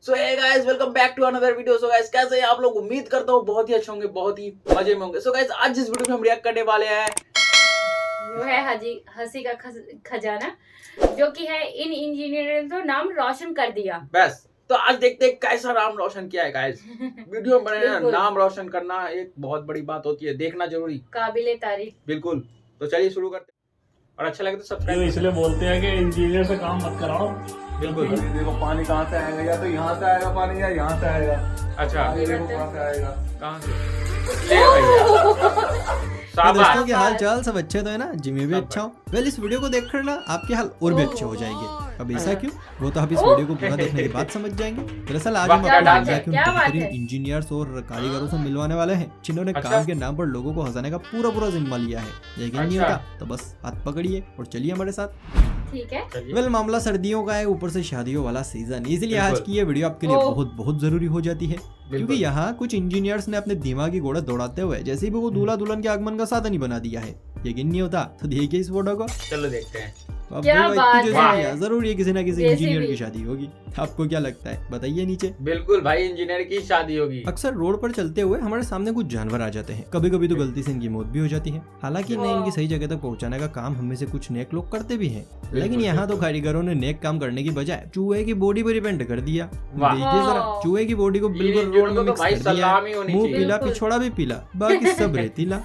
So hey guys, welcome back to another video. So guys, कैसे हैं आप लोग? उम्मीद करता हूँ बहुत ही अच्छे होंगे, बहुत ही मजे में होंगे। सो गाइस, आज जिस वीडियो में हम रिएक्ट करने वाले हैं वो है हंसी का खजाना, जो कि है इन इंजीनियर ने तो नाम रोशन कर दिया। बस तो आज देखते हैं कैसा नाम रोशन किया है गाइस। वीडियो में बने ना, नाम रोशन करना एक बहुत बड़ी बात होती है, देखना जरूरी, काबिले तारीफ। बिल्कुल। तो चलिए शुरू करते हैं, और अच्छा लगे तो सब्सक्राइब। इसलिए बोलते हैं कि इंजीनियर से काम मत कराओ। बिल्कुल। देखो पानी कहाँ से आएगा, या तो यहाँ से आएगा पानी या यहाँ से आएगा। अच्छा, ये देखो कहाँ से आएगा, कहाँ से? ले भैया। तो दोस्तों के हाल चाल सब अच्छे तो है ना? जी मैं भी अच्छा हूँ। वेल, इस वीडियो को देखकर ना आपके हाल और भी अच्छे हो जाएंगे। अब ऐसा क्यों, वो तो आप इस वीडियो को पूरा देखने के बाद समझ जाएंगे। दरअसल आज हम आपको बेहतरीन इंजीनियर्स और कारीगरों से मिलवाने वाले हैं, जिन्होंने काम के नाम पर लोगों को हंसाने का पूरा जिम्मा लिया है। यकीन नहीं होता तो बस हाथ पकड़िए और चलिए हमारे साथ। ठीक है। वेल, मामला सर्दियों का है, ऊपर से शादियों वाला सीजन, इसलिए आज की ये वीडियो आपके लिए बहुत जरूरी हो जाती है। क्योंकि यहाँ कुछ इंजीनियर्स ने अपने दिमागी घोड़ा दौड़ाते हुए जैसे भी वो दूल्हा दुल्हन के आगमन का साधन ही बना दिया है। यकीन नहीं होता तो देखिए इस फोटो को। चलो देखते हैं। अब क्या बात है? जरूर ये किसी ना किसी इंजीनियर की शादी होगी। आपको क्या लगता है, बताइए नीचे। बिल्कुल भाई, इंजीनियर की शादी होगी। अक्सर रोड पर चलते हुए हमारे सामने कुछ जानवर आ जाते हैं, कभी कभी तो गलती से इनकी मौत भी हो जाती है। हालांकि इन्हें इनकी सही जगह तक पहुंचाने का काम हमें से कुछ नेक लोग करते भी हैं, लेकिन यहाँ तो कारीगरों ने नेक काम करने की बजाय चूहे की बॉडी पर रिपेंट कर दिया। देखिए जरा, चूहे की बॉडी को बिल्कुल रोड में मिक्स कर दिया, मुंह पीला पिछोड़ा भी पीला, बाकी सब रेतीला।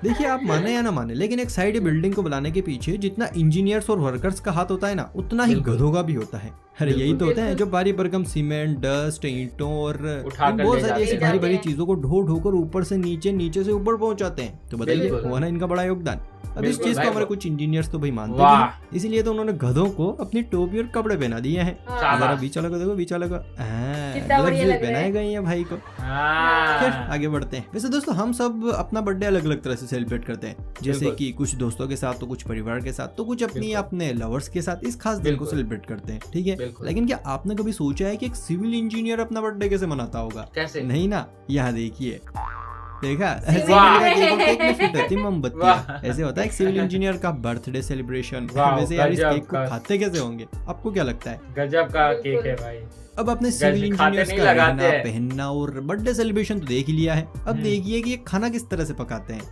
देखिए, आप माने या ना माने, लेकिन एक साइड बिल्डिंग को बनाने के पीछे जितना इंजीनियर्स और वर्कर्स का हाथ होता है ना, उतना ही गधों का भी होता है। अरे यही तो होते हैं जो भारी भरकम सीमेंट, डस्ट, ईंटों और बहुत सारी ऐसी भारी चीजों को ढो ढोकर ऊपर से नीचे से ऊपर पहुंचाते हैं। तो बताइए, हुआ ना इनका बड़ा योगदान। अब इस चीज को हमारे कुछ इंजीनियर्स तो भाई मानते भी हैं, इसीलिए तो उन्होंने गधों को अपनी टोपी और कपड़े पहना दिए हैं। जरा बीचा लगा, देखो बीचा लगा, पहनाए गए हैं भाई को। खैर आगे बढ़ते हैं। वैसे दोस्तों, हम सब अपना बर्थडे अलग अलग तरह से सेलिब्रेट करते हैं, जैसे कि कुछ दोस्तों के साथ, तो कुछ परिवार के साथ, तो कुछ अपने लवर्स के साथ इस खास दिन को सेलिब्रेट करते हैं। ठीक है, लेकिन क्या आपने कभी सोचा है कि एक सिविल इंजीनियर अपना बर्थडे कैसे मनाता होगा? कैसे? नहीं ना, यहाँ देखिए, देखा मोमबत्तियां, ऐसे होता है एक सिविल इंजीनियर का बर्थडे सेलिब्रेशन। वैसे यार इस केक को खाते कैसे होंगे, आपको क्या लगता है? गजब का केक है भाई। अब अपने सिविल इंजीनियर्स का रहना, पहनना और बर्थडे सेलिब्रेशन तो देख ही लिया है। अब देखिए कि ये खाना किस तरह से पकाते हैं।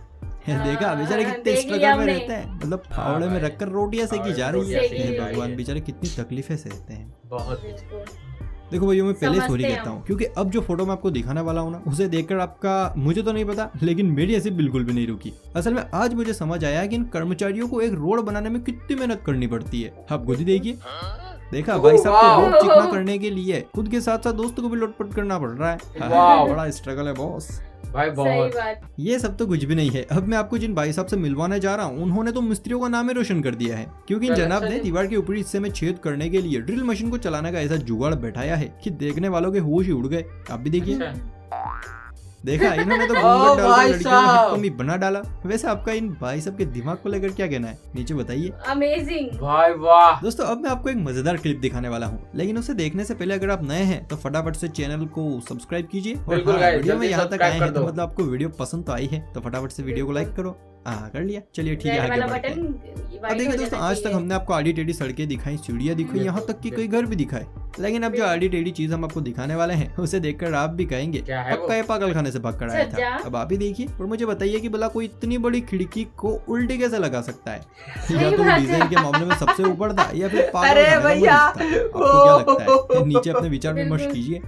देखा बेचारे कितने स्ट्रगल में रहते हैं, मतलब फावड़े में रखकर रोटियां सेकी जा रही है। भगवान, बेचारे कितनी तकलीफें सहते हैं। बहुत। देखो भाई, मैं पहले सॉरी कहता हूँ, क्योंकि अब जो फोटो मैं आपको दिखाने वाला हूँ ना, उसे देखकर आपका, मुझे तो नहीं पता, लेकिन मेरी हंसी बिल्कुल भी नहीं रुकी। असल में आज मुझे समझ आया कि इन कर्मचारियों को एक रोड बनाने में कितनी मेहनत करनी पड़ती है। आप खुद ही देखिए, देखा भाई साहब को रोड चिकना करने के लिए खुद के साथ साथ दोस्तों को भी लोटपट करना पड़ रहा है। बड़ा स्ट्रगल है बॉस भाई, बहुत। ये सब तो कुछ भी नहीं है। अब मैं आपको जिन भाई साहब से मिलवाने जा रहा हूँ, उन्होंने तो मिस्त्रियों का नाम ही रोशन कर दिया है, क्योंकि इन जनाब ने दीवार के ऊपरी हिस्से में छेद करने के लिए ड्रिल मशीन को चलाने का ऐसा जुगाड़ बैठाया है कि देखने वालों के होश ही उड़ गए। आप भी देखिए, देखा, इन्होंने तो घूंघट डालकर लड़कियों को हिप्पी बना डाला। वैसे आपका इन भाई साहब के दिमाग को लेकर क्या कहना है, नीचे बताइए। अमेजिंग भाई, वाह। दोस्तों, अब मैं आपको एक मजेदार क्लिप दिखाने वाला हूँ, लेकिन उसे देखने से पहले अगर आप नए हैं तो फटाफट से चैनल को सब्सक्राइब कीजिए, और वीडियो में यहाँ तक आए हैं तो मतलब आपको वीडियो पसंद तो आई है, तो फटाफट से वीडियो को लाइक करो। कर लिया, चलिए ठीक है, आगे बढ़ते हैं। अब देखिए दोस्तों, आज तक हमने आपको आड़ी टेढ़ी सड़कें दिखाई, सीढ़ियां दिखाई, यहाँ तक कि कई घर भी दिखाए, लेकिन अब जो आड़ी टेढ़ी चीज हम आपको दिखाने वाले हैं, उसे देखकर आप भी कहेंगे पक्का ये पागल खाने से भाग कर आया था। अब आप ही देखिए और मुझे बताइए कि भला कोई इतनी बड़ी खिड़की को उल्टी कैसे लगा सकता है? या तो डिजाइन के मामले में सबसे ऊपर था, या फिर पागल खाने का था। आपको क्या लगता है? नीचे अपने विचार विमर्श कीजिए।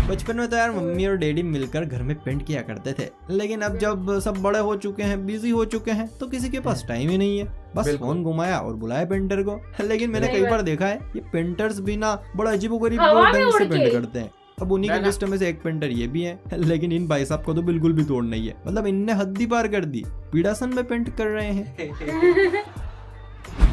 बचपन में तो यार मम्मी और डैडी मिलकर घर में पेंट किया करते थे, लेकिन अब जब सब बड़े हो चुके हैं, बिजी हो चुके हैं, तो किसी के पास टाइम ही नहीं है। बस फोन घुमाया और बुलाया पेंटर को। लेकिन मैंने कई बार देखा है ये पेंटर्स भी ना बड़ा अजीबोगरीब ढंग से पेंट करते हैं। अब उन्हीं के लिस्ट में से एक पेंटर ये भी है, लेकिन इन भाई साहब को तो बिल्कुल भी तोड़ नहीं है। मतलब इनने हद ही पार कर दी, पीड़ासन में पेंट कर रहे हैं।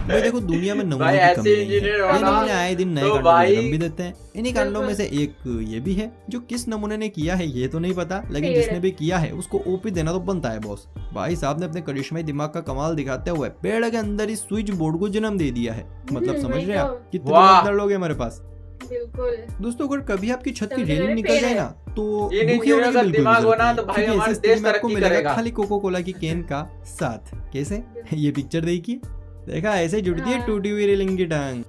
भाई देखो, दुनिया में नमूनों की कमी नहीं है, ये नमूने आए दिन नए कांडों में जन्म भी देते हैं। इन्हीं कांडों में से एक ये भी है, जो किस नमूने ने किया है ये तो नहीं पता, लेकिन जिसने भी किया है उसको ओपी देना तो बनता है बॉस। भाई साहब ने अपने करिश्माई दिमाग का कमाल दिखाते हुए पेड़ के अंदर इस स्विच बोर्ड को जन्म दे दिया है। मतलब समझ रहे हैं आप कितने बड़े लोग हैं हमारे पास। बिल्कुल। दोस्तों, अगर कभी आपकी छत की रेलिंग निकल जाए ना, तो दुखी होने का की बिल्कुल दिमाग होना, तो बिल्कुल भाई हमारा देश तरक्की करेगा। खाली कोको कोला की कैन का साथ। कैसे? ये पिक्चर देखिए, देखा ऐसे जुड़ती है टूटी हुई रेलिंग की टांग।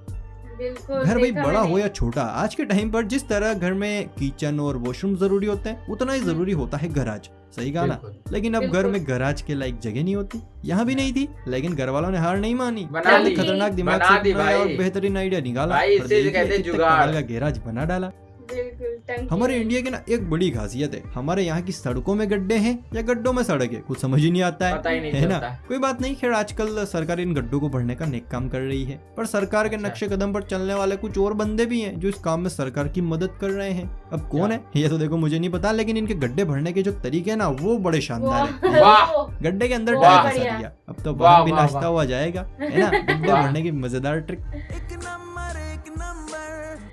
बिल्कुल घर भाई देखा बड़ा मैंने। हो या छोटा, आज के टाइम पर जिस तरह घर में किचन और वॉशरूम जरूरी होते हैं उतना ही जरूरी होता है गराज। सही कहा ना? बिल्कुल। लेकिन अब घर बिल्कुल। में गराज के लायक जगह नहीं होती। यहाँ भी नहीं थी, लेकिन घर वालों ने हार नहीं मानी। बना दी। खतरनाक दिमाग बना से दी एक नया और भाई। बेहतरीन आइडिया निकाला भाई, और इसे देखिए कहते हैं कितने जुगाड़। कमाल का गैराज बना डाला। बिल्कुल टंकी हमारे में। इंडिया की ना एक बड़ी खासियत है, हमारे यहाँ की सड़कों में गड्ढे हैं या गड्ढों में सड़क है, कुछ समझ ही नहीं आता पता ही नहीं है ना? चलता। कोई बात नहीं, खैर आजकल सरकार इन गड्ढों को भरने का नेक काम कर रही है, पर सरकार के अच्छा। नक्शे कदम पर चलने वाले कुछ और बंदे भी हैं जो इस काम में सरकार की मदद कर रहे हैं। अब कौन है ये तो देखो मुझे नहीं पता, लेकिन इनके गड्ढे भरने के जो तरीके हैं ना वो बड़े शानदार है। वाह। गड्ढे के अंदर बहुत टायर फंसा बढ़िया। दिया, अब तो वाह, वाहन भी वाह, नाचता वाह। हुआ जाएगा, है ना? गड्ढे वाह। भरने की मजेदार ट्रिक।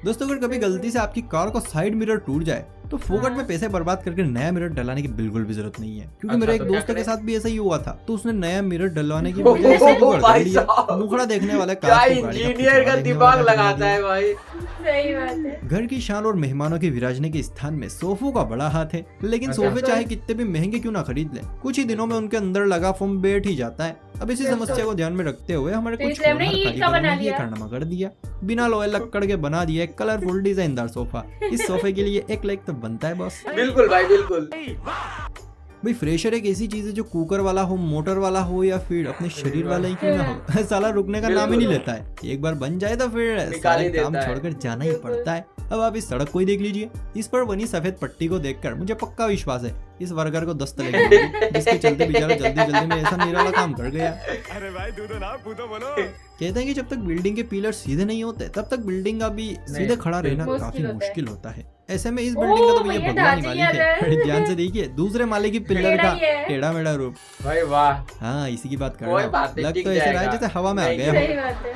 दोस्तों अगर कभी गलती से आपकी कार का साइड मिरर टूट जाए तो फोकट में पैसे बर्बाद करके नया मिरर डलाने की बिल्कुल भी जरूरत नहीं है, क्योंकि अच्छा, मेरे एक तो क्या दोस्त के करें? साथ भी ऐसा ही हुआ था। तो उसने नया मिरर डलवाने की ओहो, वजह से जुगाड़ कर भाई लिया। साहब। मुखड़ा देखने वाला क्या कार को गाड़ी इंजीनियर का पिछवाड़ा देखने दिमाग वाला बना लगाता दिया। है भाई। सही बात है। घर की शान और मेहमानों के विराजने के स्थान में सोफों का बड़ा हाथ है, लेकिन अच्छा। सोफे चाहे कितने भी महंगे क्यों ना खरीद लें, कुछ ही दिनों में उनके अंदर लगा फोम बैठ ही जाता है। अब इसी बिल्कुल। समस्या को ध्यान में रखते हुए हमारे तो कुछ इसलिए हमने होनहार ईंट का कारीगरों बना ने ये लिया। कारनामा कर दिया, बिना लोहे लक्कड़ के बना दिया एक कलरफुल डिजाइनदार सोफा। इस सोफे के लिए एक लाइक तो बनता है बॉस। बिल्कुल भाई बिल्कुल। भाई फ्रेशर एक ऐसी चीज है जो कुकर वाला हो, मोटर वाला हो या फिर अपने शरीर वाला ही क्यों ना हो, साला रुकने का नाम ही नहीं लेता है। एक बार बन जाए तो फिर निकाल सारे ही देता काम है। छोड़कर जाना ही बिल्कुल। पड़ता है। अब आप इस सड़क को ही देख लीजिए, इस पर बनी सफेद पट्टी को देखकर मुझे पक्का विश्वास है इस वर्कर को दस्त लगी होगी, जिसके चलते बेचारा जल्दी जल्दी में ऐसा निराला काम कर गया। अरे भाई तू तो ना पूतो बोलो। कहते हैं कि जब तक बिल्डिंग के पिलर सीधे नहीं होते तब तक बिल्डिंग का भी सीधे खड़ा रहना मुश्किल काफी होता है। मुश्किल होता है। ऐसे में इस ओह, बिल्डिंग का तो भैया भैया भगवान ही ढांची मालिक है। है। ध्यान से देखिए दूसरे माले की पिलर टेढ़ा का ही है। टेढ़ा मेढ़ा रूप। भाई वाह। हाँ इसी की बात कर कोई रहा बात हूँ, नहीं, लग टिक तो ऐसे रहा है जाएगा। जैसे हवा में आ नहीं, गया सही हो। बात है।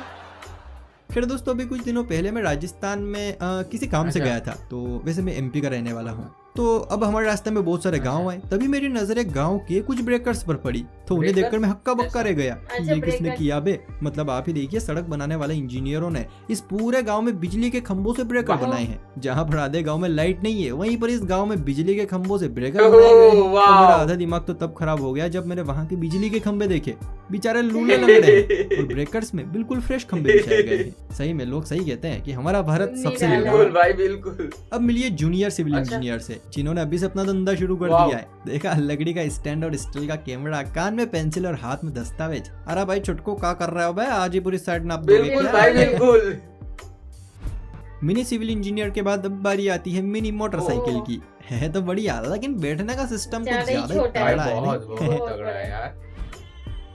खैर दोस्तों अभी कुछ दिनों पहले मैं राजस्थान में किसी काम से अच्छा। गया था, तो वैसे मैं एमपी का रहने वाला हूँ। तो अब हमारे रास्ते में बहुत सारे गांव आए, तभी मेरी नजर एक गांव के कुछ ब्रेकर्स पर पड़ी, तो उन्हें ब्रेकर? देखकर मैं हक्का बक्का रह गया। अच्छा, ये किसने ब्रेकर। किया बे? मतलब आप ही देखिए, सड़क बनाने वाले इंजीनियरों ने इस पूरे गांव में बिजली के खंभों से ब्रेकर वाह। बनाए हैं। जहाँ पर आधे गांव में लाइट नहीं है, वहीं पर इस गांव में बिजली के खंभों से ब्रेकर बनाए गए हैं। तो वाह। मेरा आधा दिमाग तो तब खराब हो गया जब मैंने वहाँ के बिजली के खंभे देखे, बेचारे लूले लंगड़े हैं और ब्रेकर्स में बिल्कुल फ्रेश खंभे बिछाए गए हैं। सही में लोग सही कहते हैं कि हमारा भारत सबसे निराला। निराला बिल्कुल है। भाई बिल्कुल। अब मिलिए जूनियर सिविल अच्छा। इंजीनियर से, जिन्होंने अभी से अपना धंधा शुरू कर वाह। दिया है। देखा लकड़ी का स्टैंड और स्टील का कैमरा, कान में पेंसिल और हाथ में दस्तावेज। अरे भाई छुटको क्या कर रहे हो भाई, आज ही पूरी साइड नाप दोगे बिल्कुल क्या? भाई बिल्कुल। मिनी सिविल इंजीनियर के बाद अब बारी आती है मिनी मोटरसाइकिल ओह। की। है तो बढ़िया, लेकिन बैठने का सिस्टम कुछ ज्यादा ही ज्यादा ही छोटा भाई तगड़ा है बहुत नहीं? बहुत तगड़ा है यार।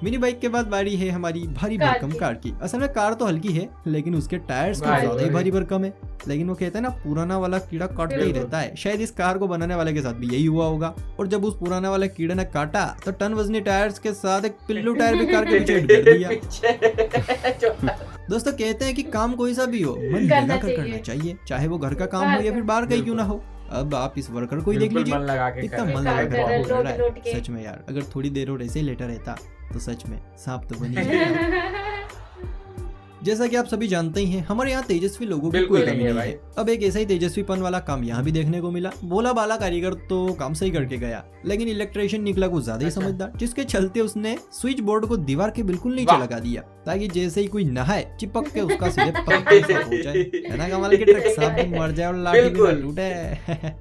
मिनी बाइक के बाद बारी है हमारी भारी कार भरकम की। कार की। असल में कार तो हल्की है, लेकिन उसके टायर्स कुछ भाई, ज्यादा ही भाई। भारी भरकम है। लेकिन वो कहते हैं ना, पुराना वाला कीड़ा काटता ही बिल्कुल। रहता है। शायद इस कार को बनाने वाले के साथ भी यही हुआ होगा। और जब उस पुराने वाले कीड़े ने काटा तो टन वजनी टायर्स के साथ एक पिल्लू टायर भी कार के पीछे कर दिया। पीछे। दोस्तों कहते हैं कि काम कोई सा भी हो, मन करना लगा कर चाहिए। करना चाहिए, चाहे वो घर का काम हो बाहर या का। फिर बाहर का ही क्यों ना हो। अब आप इस वर्कर को ही देख बिल्कुल लीजिए, मन लगा के कितना कर मन रहा लगा है। कर कर काम कर रहा है। लौट के। सच में यार, अगर थोड़ी देर और ऐसे ही लेटा रहता तो सच में सांप तो बन ही जाता। जैसा कि आप सभी जानते ही हैं, हमारे यहाँ तेजस्वी लोगों की बिल्कुल कोई नहीं कमी है नहीं भाई। है। अब एक ऐसा ही तेजस्वीपन वाला काम यहाँ भी देखने को मिला। भोला बाला कारीगर तो काम सही करके गया, लेकिन इलेक्ट्रिशियन निकला कुछ ज्यादा ही अच्छा। समझदार, जिसके चलते उसने स्विच बोर्ड को दीवार के बिल्कुल नीचे वाह। लगा दिया, ताकि जैसे ही कोई नहाए चिपक के उसका सीधे पत्थर पर हो जाए। है ना कमाल की ट्रिक, सांप भी मर जाए और लाठी भी ना बिल्कुल। टूटे।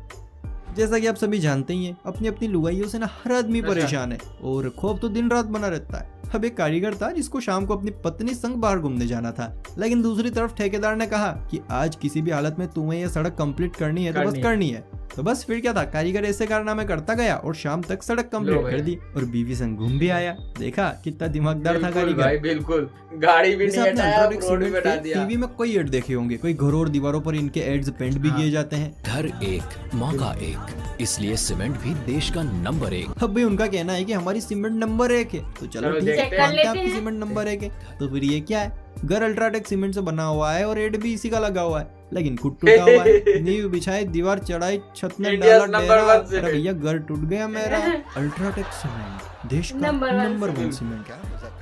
जैसा कि आप सभी जानते ही हैं, अपनी अपनी लुगाइयों से ना हर आदमी अच्छा। परेशान है और खौफ तो दिन रात बना रहता है। अब एक कारीगर था जिसको शाम को अपनी पत्नी संग बाहर घूमने जाना था, लेकिन दूसरी तरफ ठेकेदार ने कहा कि आज किसी भी हालत में तुम्हें ये सड़क कंप्लीट करनी है तो बस करनी है। करनी है। तो बस फिर क्या था, कारीगर ऐसे कारनामे करता गया और शाम तक सड़क लो कंप्लीट भाई। कर दी और बीवी संग घूम भी आया। देखा कितना दिमागदार था बिल्कुल कारीगर। भाई बिल्कुल। गाड़ी भी जैसे नहीं आपने हटाया, अल्ट्राटेक रोड भी सीमेंट बना के दिया। टीवी में कई एड देखे होंगे, कोई घरों और दीवारों पर इनके एड्स पेंट भी हाँ। किए जाते हैं। घर एक मौका एक, इसलिए सीमेंट भी देश का नंबर एक। अब भाई उनका कहना है कि हमारी सीमेंट नंबर 1 है, तो चलो चलो ठीक है, देखते हैं। मानते हैं लेते आपकी हैं। सीमेंट नंबर 1 है। तो फिर ये क्या है, घर अल्ट्राटेक सीमेंट से बना हुआ है और एड भी इसी का लगा हुआ है, लेकिन खुद टूटा हुआ है। नींव बिछाई, दीवार चढ़ाई, छत में India's डाला number डेरा। one cement. अरे भैया घर टूट गया मेरा। अल्ट्राटेक सीमेंट देश का number one number 1 cement. Cement.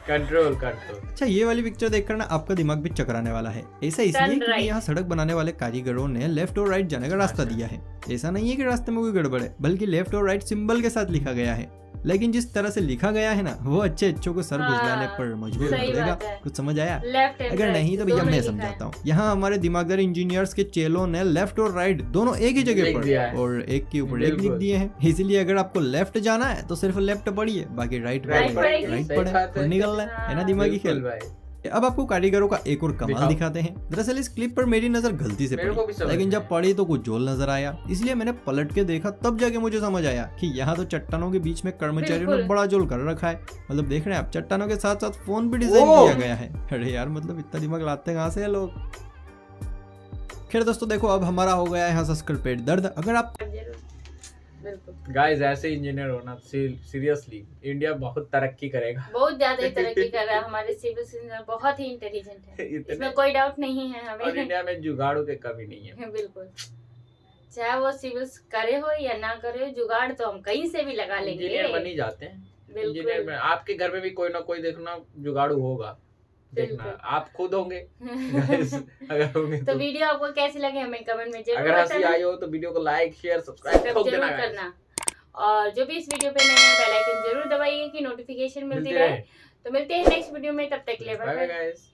Control control. अच्छा, ये वाली पिक्चर देखकर ना आपका दिमाग भी चकराने वाला है। ऐसा इसलिए Turn क्योंकि right। यहाँ सड़क बनाने वाले कारीगरों ने लेफ्ट और राइट जाने का रास्ता दिया है। ऐसा नहीं है कि रास्ते में कोई गड़बड़ है, बल्कि लेफ्ट और राइट सिंबल के साथ लिखा गया है। लेकिन जिस तरह से लिखा गया है ना वो अच्छे अच्छों को सर खुजलाने हाँ, पर मजबूर सही कर देगा। बात है। कुछ समझ आया? लेफ्ट एंड अगर नहीं तो भैया मैं समझाता हूँ। यहाँ हमारे दिमागदार इंजीनियर्स के चेलों ने लेफ्ट और राइट दोनों एक ही जगह लिख दिया पर है। और एक के ऊपर एक लिख बिल्कुल। दिए हैं। इसीलिए अगर आपको लेफ्ट जाना है तो सिर्फ लेफ्ट पढ़िए, बाकी राइट Right पढ़ेगी। राइट सही पढ़े बात है। और निकलना है ना दिमागी खेल। बिल्कुल भाई। अब आपको कारीगरों का एक और कमाल दिखाओ। दिखाते हैं। दरअसल इस क्लिप पर मेरी नजर गलती से मेरे को भी पड़ी, समझ लेकिन में जब पड़ी तो कुछ झोल नजर आया, इसलिए मैंने पलट के देखा, तब जाके मुझे समझ आया कि यहाँ तो चट्टानों के बीच में कर्मचारियों ने बिल्कुल। बड़ा झोल कर रखा है। मतलब देख रहे हैं आप, चट्टानों के साथ साथ फोन भी डिजाइन ओह! किया गया है। अरे यार मतलब इतना दिमाग लाते कहाँ से है लोग। खैर दोस्तों देखो, अब हमारा हो गया है यहाँ सस्कर पेट दर्द। अगर आप बिल्कुल गाइस ऐसे इंजीनियर होना सीरियसली इंडिया बहुत तरक्की करेगा। बहुत ज्यादा ही तरक्की कर रहा है। हमारे सिविल इंजीनियर बहुत ही इंटेलिजेंट है, इतने- इसमें कोई डाउट नहीं है और हमें। इंडिया में जुगाड़ों की कमी नहीं है। बिल्कुल, चाहे वो सिविल्स करे हो या ना करे हो, जुगाड़ तो हम कहीं से भी लगा लेंगे। इंजीनियर बन ही जाते हैं। इंजीनियर में बिल्कुल आपके घर में भी कोई ना कोई देखना जुगाड़ू होगा, देखना बिल्कुल। आप खुद होंगे guys, अगर होंगे तो तो वीडियो आपको कैसी लगे हमें कमेंट में जरूर अगर हंसी बताना। आई हो तो वीडियो को लाइक शेयर सब्सक्राइब ठोक जरूर देना guys। करना, और जो भी इस वीडियो पे नया बेल आइकन जरूर दबाइए कि नोटिफिकेशन मिलती मिलती रहे। रहे। तो मिलते हैं नेक्स्ट वीडियो में, तब तक के लिए bye bye bye bye. Guys.